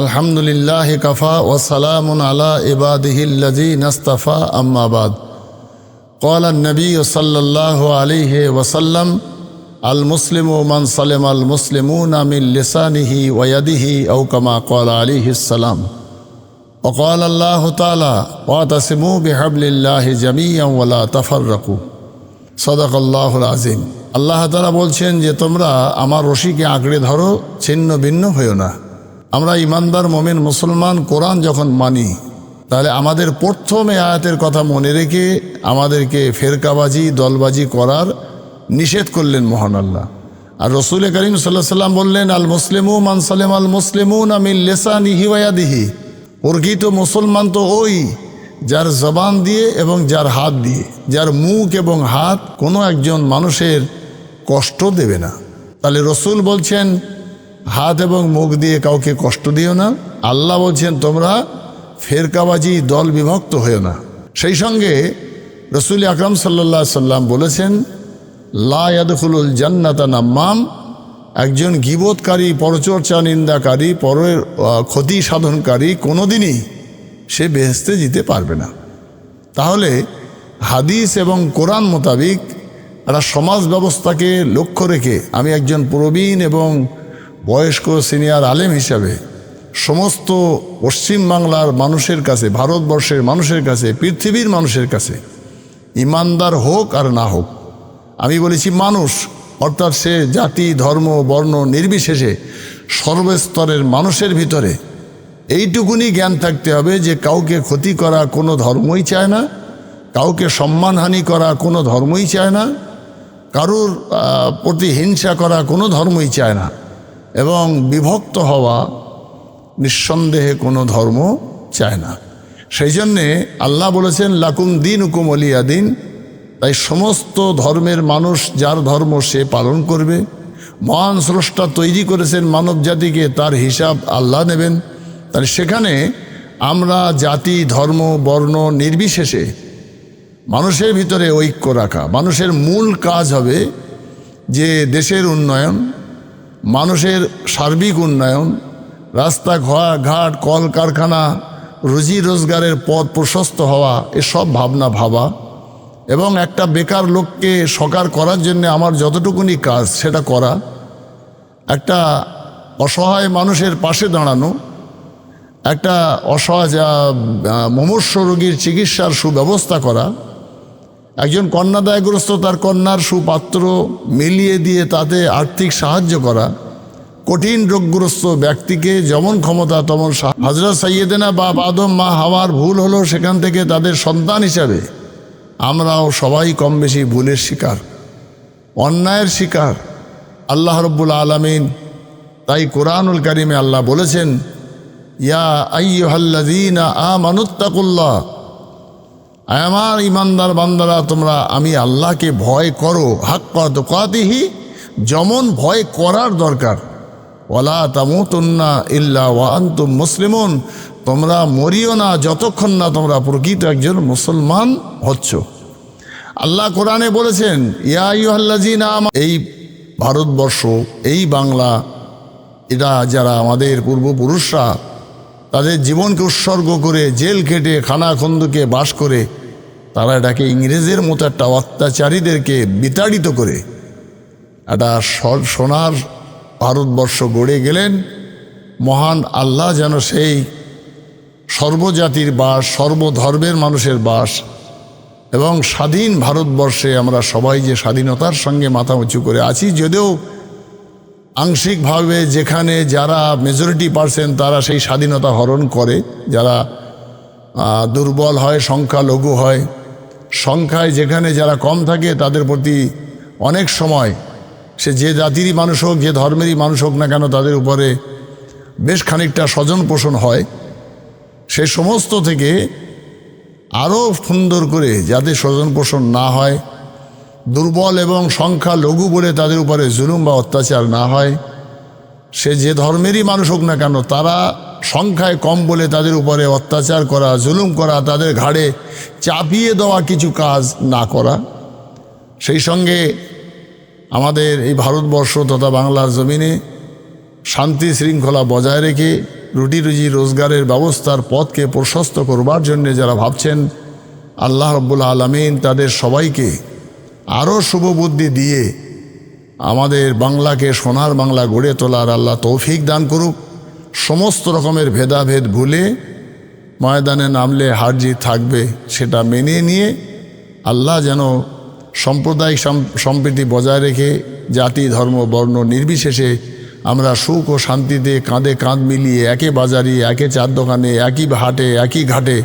আলহামদুলিল্লাহ কাফা ওয়াসালামুন আলা ইবাদিহিল্লাযীনা ইসতাফা আম্মা বাদ। ক্বালা আন-নবী সাল্লাল্লাহু আলাইহি ওয়াসাল্লাম আল মুসলিমু মান সালামা আল মুসলিমুনা মিন লিসানিহি ওয়া ইয়াদিহি আও কামা ক্বালা আলাইহিস সালাম। ওয়া ক্বালা আল্লাহু তাআলা ওয়াতাসিমু বিহাবলিল্লাহি জামিআন ওয়া লা তাফাররাকু। সাদাকাল্লাহুল আযীম। আল্লাহ তাআলা বলছেন যে তোমরা আমার রশিকে আঁকড়ে ধরো, ছিন্ন ভিন্ন হইও না। আমরা ইমানদার মুমিন মুসলমান কোরআন যখন মানি, তাহলে আমাদের প্রথমে আয়াতের কথা মনে রেখে আমাদেরকে ফেরকাবাজি দলবাজি করার নিষেধ করলেন মহান আল্লাহ। আর রসুল করিম সাল্লাল্লাহু আলাইহি ওয়াসাল্লাম বললেন, আল মুসলিমু মান সালামা আল মুসলিমুনা মিন লিসানিহি ওয়া ইয়াদিহি। প্রকৃত মুসলমান তো ওই যার জবান দিয়ে এবং যার হাত দিয়ে, যার মুখ এবং হাত কোনো একজন মানুষের কষ্ট দেবে না। তাহলে রসুল বলছেন হাত এবং মুখ দিয়ে কাউকে কষ্ট দিও না। আল্লাহ বলছেন তোমরা ফেরকাবাজি দল বিভক্ত হয়েও না। সেই সঙ্গে রসুল আকরাম সাল্লাল্লাহু আলাইহি সাল্লাম বলেছেন, লা ইয়াদখুলুল জান্নাতা নাম্মাম। একজন গীবতকারী, পরচর্চা নিন্দাকারী, পরের ক্ষতি সাধনকারী কোনোদিনই সে বেহেশতে যেতে পারবে না। তাহলে হাদিস এবং কোরআন মোতাবিক একটা সমাজ ব্যবস্থাকে লক্ষ্য রেখে আমি একজন প্রবীণ এবং বয়স্ক সিনিয়র আলেম হিসাবে সমস্ত পশ্চিমবাংলার মানুষের কাছে, ভারতবর্ষের মানুষের কাছে, পৃথিবীর মানুষের কাছে, ইমানদার হোক আর না হোক, আমি বলেছি মানুষ, অর্থাৎ সে জাতি ধর্ম বর্ণ নির্বিশেষে সর্বস্তরের মানুষের ভিতরে এইটুকুনি জ্ঞান থাকতে হবে যে কাউকে ক্ষতি করা কোনো ধর্মই চায় না, কাউকে সম্মানহানি করা কোনো ধর্মই চায় না, কারুর প্রতি হিংসা করা কোনো ধর্মই চায় না, এবং বিভক্ত হওয়া নিঃসন্দেহে কোনো ধর্ম চায় না। সেই জন্যে আল্লাহ বলেছেন, লাকুম দীনুকুম ওয়ালিয়া দিন। তাই সমস্ত ধর্মের মানুষ যার ধর্ম সে পালন করবে। মহান স্রষ্টা তৈরি করেছেন মানব জাতিকে, তার হিসাব আল্লাহ নেবেন। তাহলে সেখানে আমরা জাতি ধর্ম বর্ণ নির্বিশেষে মানুষের ভিতরে ঐক্য রাখা। মানুষের মূল কাজ হবে যে দেশের উন্নয়ন, মানুষের সার্বিক উন্নয়ন, রাস্তা ঘাট কলকারখানা, রুজি রোজগারের পথ প্রশস্ত হওয়া, এসব ভাবনা ভাবা এবং একটা বেকার লোককে সকার করার জন্য আমার যতটুকুনি কাজ সেটা করা, একটা অসহায় মানুষের পাশে দাঁড়ানো, একটা অসহায় মুমূর্ষ রোগীর চিকিৎসার সুব্যবস্থা করা, একজন কন্যাদায়গ্রস্ত তার কন্যার সুপাত্র মিলিয়ে দিয়ে তাতে আর্থিক সাহায্য করা, কঠিন রোগগ্রস্ত ব্যক্তিকে যেমন ক্ষমতা তেমন হযরত সাইয়েদেনা বাপ আদম মা হাওয়ার ভুল হলো, সেখান থেকে তাদের সন্তান হিসাবে আমরাও সবাই কম বেশি ভুলের শিকার, অন্যায়ের শিকার। আল্লাহ রাব্বুল আলামিন তাই কোরআনুল কারীমে আল্লাহ বলেছেন, ইয়া আইয়ুহাল্লাযীনা আমানুত্তাকুল্লাহ। আমার ইমানদার বান্দারা তোমরা আমি আল্লাহকে ভয় করো, হাক্কা তুকাতিহি, যেমন ভয় করার দরকার। ওয়ালা তামুতুন্না ইল্লা ওয়া আনতুম মুসলিমুন। তোমরা মরিও না যতক্ষণ না তোমরা প্রকৃত একজন মুসলমান হচ্ছ। আল্লাহ কোরআনে বলেছেন, ইয়া আইয়ুহাল্লাযীনা এই ভারতবর্ষ, এই বাংলা, এটা যারা আমাদের পূর্বপুরুষরা তাদের জীবনকে উৎসর্গ করে জেল খেটে খানা খন্দকে বাস করে তারা এটাকে ইংরেজের মতো একটা অত্যাচারীদেরকে বিতাড়িত করে একটা সোনার ভারতবর্ষ গড়ে গেলেন। মহান আল্লাহ যেন সেই সর্বজাতির বাস, সর্বধর্মের মানুষের বাস এবং স্বাধীন ভারতবর্ষে আমরা সবাই যে স্বাধীনতার সঙ্গে মাথা উঁচু করে আছি, যদিও আংশিকভাবে যেখানে যারা মেজরিটি পার্সেন্ট তারা সেই স্বাধীনতা হরণ করে, যারা দুর্বল হয়, সংখ্যালঘু হয়, সংখ্যায় যেখানে যারা কম থাকে তাদের প্রতি অনেক সময় সে যে জাতিরই মানুষ হোক, যে ধর্মেরই মানুষ হোক না কেন, তাদের উপরে বেশ খানিকটা স্বজন পোষণ হয়। সে সমস্ত থেকে আরও সুন্দর করে যাতে স্বজন পোষণ না হয়, দুর্বল এবং সংখ্যালঘু বলে তাদের উপরে জুলুম বা অত্যাচার না হয়, সে যে ধর্মেরই মানুষ হোক না কেন তারা সংখ্যায় কম বলে তাদের উপরে অত্যাচার করা, জুলুম করা, তাদের ঘাড়ে চাপিয়ে দেওয়া কিছু কাজ না করা। সেই সঙ্গে আমাদের এই ভারতবর্ষ তথা বাংলার জমিনে শান্তি শৃঙ্খলা বজায় রেখে রুটি রুজি রোজগারের ব্যবস্থার পথকে প্রশস্ত করবার জন্য যারা ভাবছেন, আল্লাহ রাব্বুল আলামিন তাদের সবাইকে আরও শুভবুদ্ধি দিয়ে আমাদের বাংলাকে সোনার বাংলা গড়ে তোলার আল্লাহ তৌফিক দান করুক। সমস্ত রকমের ভেদাভেদ ভুলে ময়দানে নামলে হার জিত থাকবে, সেটা মেনে নিয়ে আল্লাহ যেন সাম্প্রদায়িক সম্প্রীতি বজায় রেখে জাতি ধর্ম বর্ণ নির্বিশেষে আমরা সুখ ও শান্তিতে কাঁধে কাঁধ মিলিয়ে একে বাজারে, একে চার দোকানে, একই হাটে, একই ঘাটে,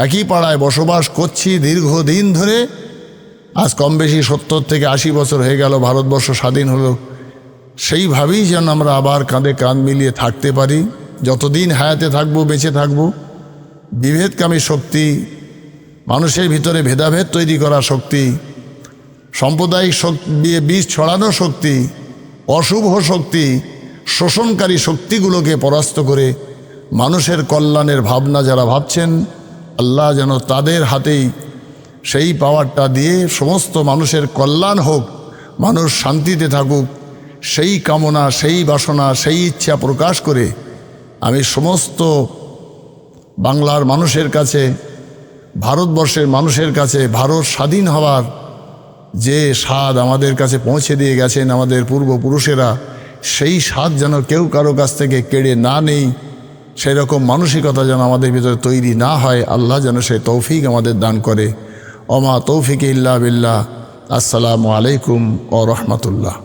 একই পাড়ায় বসবাস করছি দীর্ঘদিন ধরে। আজ কম বেশি 70 থেকে 80 বছর হয়ে গেল ভারতবর্ষ স্বাধীন হলো। সেইভাবেই যেন আমরা আবার কাঁধে কাঁধ মিলিয়ে থাকতে পারি। যতদিন হায়াতে থাকবো, বেঁচে থাকবো, বিভেদকামী শক্তি, মানুষের ভিতরে ভেদাভেদ তৈরি করা শক্তি, সাম্প্রদায়িক দিয়ে বীজ ছড়ানো শক্তি, অশুভ শক্তি, শোষণকারী শক্তিগুলোকে পরাস্ত করে মানুষের কল্যাণের ভাবনা যারা ভাবছেন, আল্লাহ যেন তাদের হাতেই সেই পাওয়ারটা দিয়ে সমস্ত মানুষের কল্যাণ হোক, মানুষ শান্তিতে থাকুক, সেই কামনা, সেই বাসনা, সেই ইচ্ছা প্রকাশ করে আমি সমস্ত বাংলার মানুষের কাছে, ভারতবর্ষের মানুষের কাছে ভারত স্বাধীন হওয়ার যে স্বাদ আমাদের কাছে পৌঁছে দিয়ে গেছেন আমাদের পূর্বপুরুষেরা, সেই স্বাদ যেন কেউ কারো কাছ থেকে কেড়ে না নেই, সেই রকম মানসিকতা যেন আমাদের ভিতরে তৈরি না হয়। আল্লাহ যেন সেই তৌফিক আমাদের দান করে। ওমা তৌফিক ইল্লা বিল্লাহ। আসসালামু আলাইকুম ওয়া রাহমাতুল্লাহ।